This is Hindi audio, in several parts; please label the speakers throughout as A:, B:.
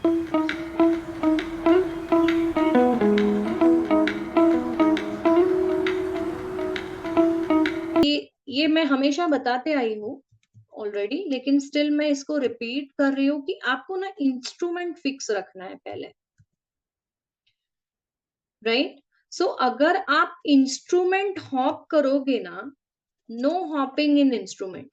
A: ये मैं हमेशा बताते आई हूँ ऑलरेडी, लेकिन स्टिल मैं इसको रिपीट कर रही हूँ कि आपको ना इंस्ट्रूमेंट फिक्स रखना है पहले, राइट? सो अगर आप इंस्ट्रूमेंट हॉप करोगे ना, नो हॉपिंग इन इंस्ट्रूमेंट,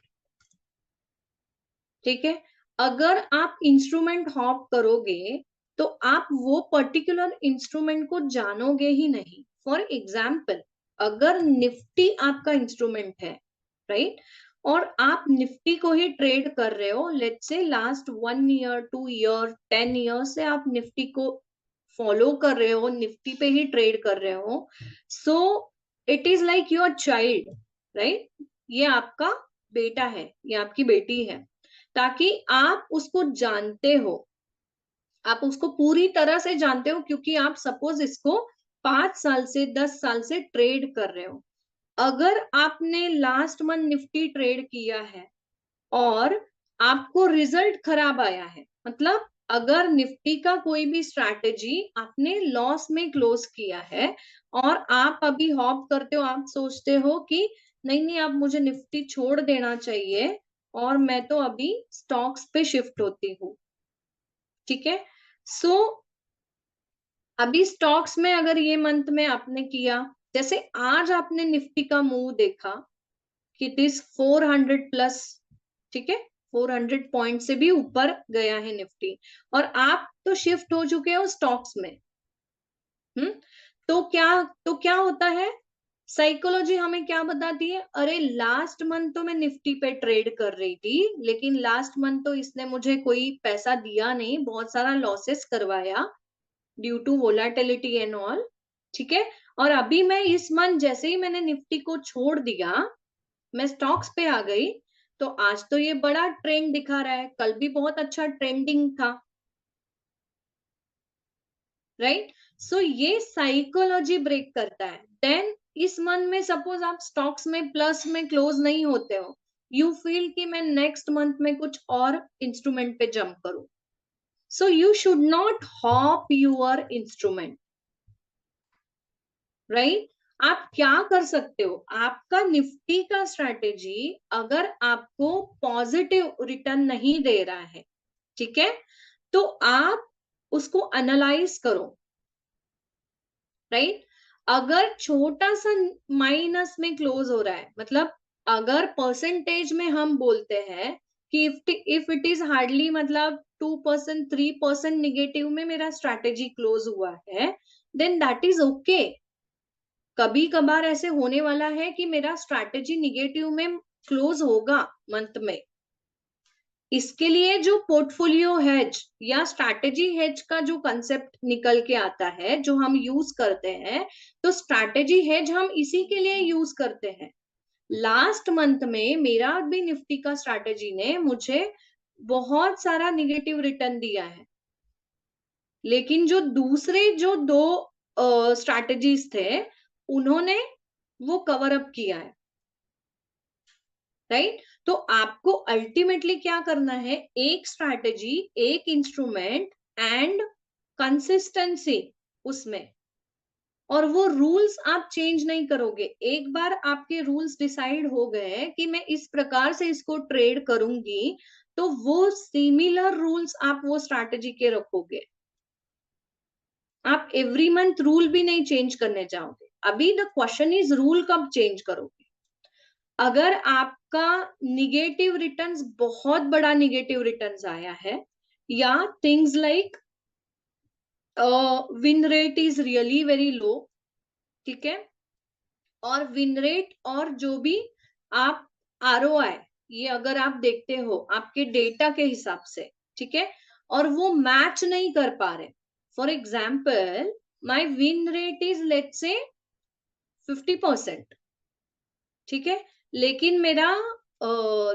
A: ठीक है? अगर आप इंस्ट्रूमेंट हॉप करोगे तो आप वो पर्टिकुलर इंस्ट्रूमेंट को जानोगे ही नहीं। फॉर एग्जाम्पल, अगर निफ्टी आपका इंस्ट्रूमेंट है, राइट, और आप निफ्टी को ही ट्रेड कर रहे हो, let's say last 1 year, 2 year, 10 year से आप निफ्टी को फॉलो कर रहे हो, निफ्टी पे ही ट्रेड कर रहे हो, so it is like your child, right? ये आपका बेटा है, ये आपकी बेटी है, ताकि आप उसको जानते हो, आप उसको पूरी तरह से जानते हो, क्योंकि आप सपोज इसको 5 साल से 10 साल से ट्रेड कर रहे हो। अगर आपने लास्ट मंथ निफ्टी ट्रेड किया है और आपको रिजल्ट खराब आया है, मतलब अगर निफ्टी का कोई भी स्ट्रैटेजी आपने लॉस में क्लोज किया है और आप अभी हॉप करते हो, आप सोचते हो कि नहीं नहीं अब मुझे निफ्टी छोड़ देना चाहिए और मैं तो अभी स्टॉक्स पे शिफ्ट होती हूँ, ठीक है? सो अभी स्टॉक्स में अगर ये मंथ में आपने किया, जैसे आज आपने निफ्टी का मूव देखा कि इट इज 400 प्लस, ठीक है, 400 पॉइंट से भी ऊपर गया है निफ्टी, और आप तो शिफ्ट हो चुके हो स्टॉक्स में। हम्म, तो क्या होता है, साइकोलॉजी हमें क्या बताती है, अरे लास्ट मंथ तो मैं निफ्टी पे ट्रेड कर रही थी, लेकिन लास्ट मंथ तो इसने मुझे कोई पैसा दिया नहीं, बहुत सारा लॉसेस करवाया due to volatility and all, ठीक है? और अभी मैं इस मंथ जैसे ही मैंने निफ्टी को छोड़ दिया, मैं स्टॉक्स पे आ गई, तो आज तो ये बड़ा ट्रेंड दिखा रहा है, कल भी बहुत अच्छा ट्रेंडिंग था, राइट? सो ये साइकोलॉजी ब्रेक करता है। देन इस मंथ में सपोज आप स्टॉक्स में प्लस में क्लोज नहीं होते हो, यू फील कि मैं नेक्स्ट मंथ में कुछ और इंस्ट्रूमेंट पे जंप करूं, so you should not hop your instrument, right? आप क्या कर सकते हो, आपका निफ्टी का स्ट्रैटेजी अगर आपको पॉजिटिव रिटर्न नहीं दे रहा है, ठीक है, तो आप उसको एनालाइज करो, राइट? अगर छोटा सा माइनस में क्लोज हो रहा है, मतलब अगर परसेंटेज में हम बोलते हैं कि इफ इट इज हार्डली मतलब 2%, 3% निगेटिव में मेरा स्ट्रैटेजी क्लोज हुआ है, देन दैट इज ओके। कभी कभार ऐसे होने वाला है कि मेरा स्ट्रैटेजी निगेटिव में क्लोज होगा मंथ में, इसके लिए जो पोर्टफोलियो हेज या स्ट्रैटेजी हेज का जो कंसेप्ट निकल के आता है, जो हम यूज करते हैं, तो स्ट्रैटेजी हेज हम इसी के लिए यूज करते हैं। लास्ट मंथ में मेरा भी निफ्टी का स्ट्रैटेजी ने मुझे बहुत सारा निगेटिव रिटर्न दिया है, लेकिन जो दूसरे जो दो स्ट्रैटेजीज थे, उन्होंने वो कवर अप किया है, राइट? तो आपको अल्टीमेटली क्या करना है, एक स्ट्रैटेजी, एक इंस्ट्रूमेंट एंड कंसिस्टेंसी उसमें, और वो रूल्स आप चेंज नहीं करोगे। एक बार आपके रूल्स डिसाइड हो गए कि मैं इस प्रकार से इसको ट्रेड करूंगी, तो वो सिमिलर रूल्स आप वो स्ट्रैटेजी के रखोगे, आप एवरी मंथ रूल भी नहीं चेंज करने जाओगे। अभी द क्वेश्चन इज रूल कब चेंज करोगे? अगर आपका निगेटिव रिटर्न्स, बहुत बड़ा निगेटिव रिटर्न्स आया है, या things like win rate is really very low, ठीक है, और विन रेट और जो भी आप आरओआई, ये अगर आप देखते हो आपके डेटा के हिसाब से, ठीक है, और वो मैच नहीं कर पा रहे, for example my win rate is let's say 50%, ठीक है, लेकिन मेरा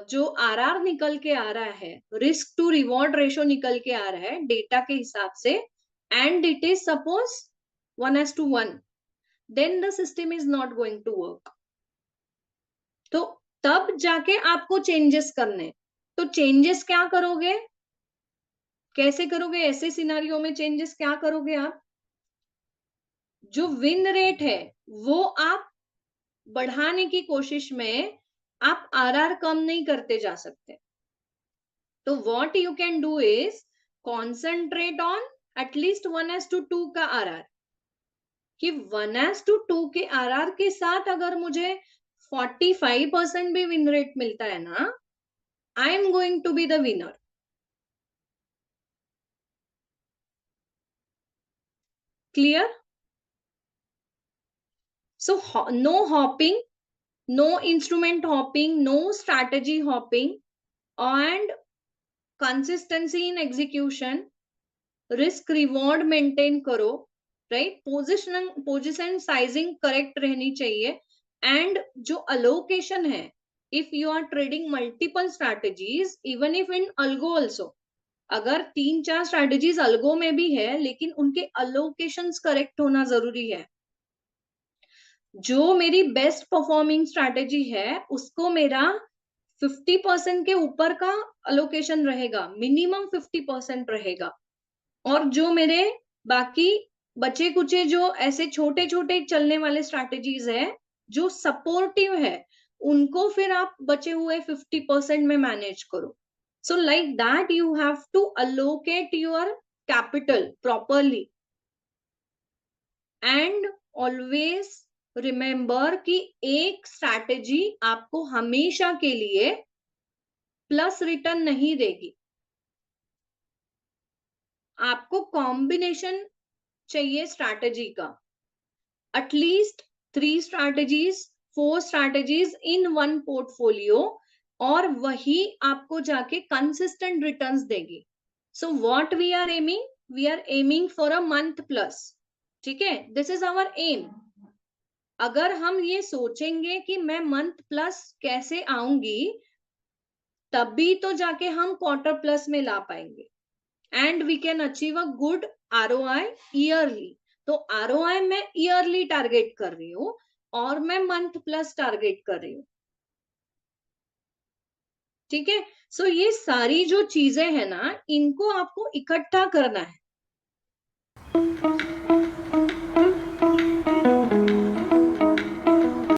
A: जो आरआर निकल के आ रहा है, रिस्क टू रिवॉर्ड रेशो निकल के आ रहा है डेटा के हिसाब से, and it is suppose 1:1, then the system is not going to work. तो तब जाके आपको चेंजेस करने, तो चेंजेस क्या करोगे, कैसे करोगे ऐसे सिनारियो में चेंजेस? क्या करोगे आप? जो विन रेट है वो आप बढ़ाने की कोशिश में आप आरआर कम नहीं करते जा सकते। तो what you can do is concentrate on at least 1:2 का आरआर, कि 1:2 के आरआर के साथ अगर मुझे 45% भी विन रेट मिलता है ना, I am going to be the winner. Clear? So no hopping, no instrument hopping, no strategy hopping, and consistency in execution, risk reward maintain करो, राइट? पोजिशन साइजिंग करेक्ट रहनी चाहिए, एंड जो अलोकेशन है, if you are trading multiple strategies even if in algo also, अगर 3-4 स्ट्रैटेजीज अल्गो में भी है लेकिन उनके अलोकेशंस करेक्ट होना जरूरी है। जो मेरी बेस्ट परफॉर्मिंग स्ट्रैटेजी है उसको मेरा 50% के ऊपर का अलोकेशन रहेगा, मिनिमम 50% रहेगा। और जो मेरे बाकी बचे कुचे जो ऐसे छोटे छोटे चलने वाले स्ट्रैटेजीज है जो सपोर्टिव है, उनको फिर आप बचे हुए 50% में मैनेज करो। So like that you have to allocate your capital properly, and always remember कि एक स्ट्रैटेजी आपको हमेशा के लिए प्लस रिटर्न नहीं देगी। आपको कॉम्बिनेशन चाहिए स्ट्रैटेजी का, at least 3 strategies 4 strategies in one portfolio, और वही आपको जाके कंसिस्टेंट रिटर्न्स देगी। So what we are aiming for a month plus, ठीक है? This is our aim. अगर हम ये सोचेंगे कि मैं मंथ प्लस कैसे आऊंगी, तभी तो जाके हम क्वार्टर प्लस में ला पाएंगे, and we can achieve a good ROI yearly. तो आरओआई मैं ईयरली टारगेट कर रही हूँ और मैं मंथ प्लस टारगेट कर रही हूँ, ठीक है? सो ये सारी जो चीजें हैं ना, इनको आपको इकट्ठा करना है।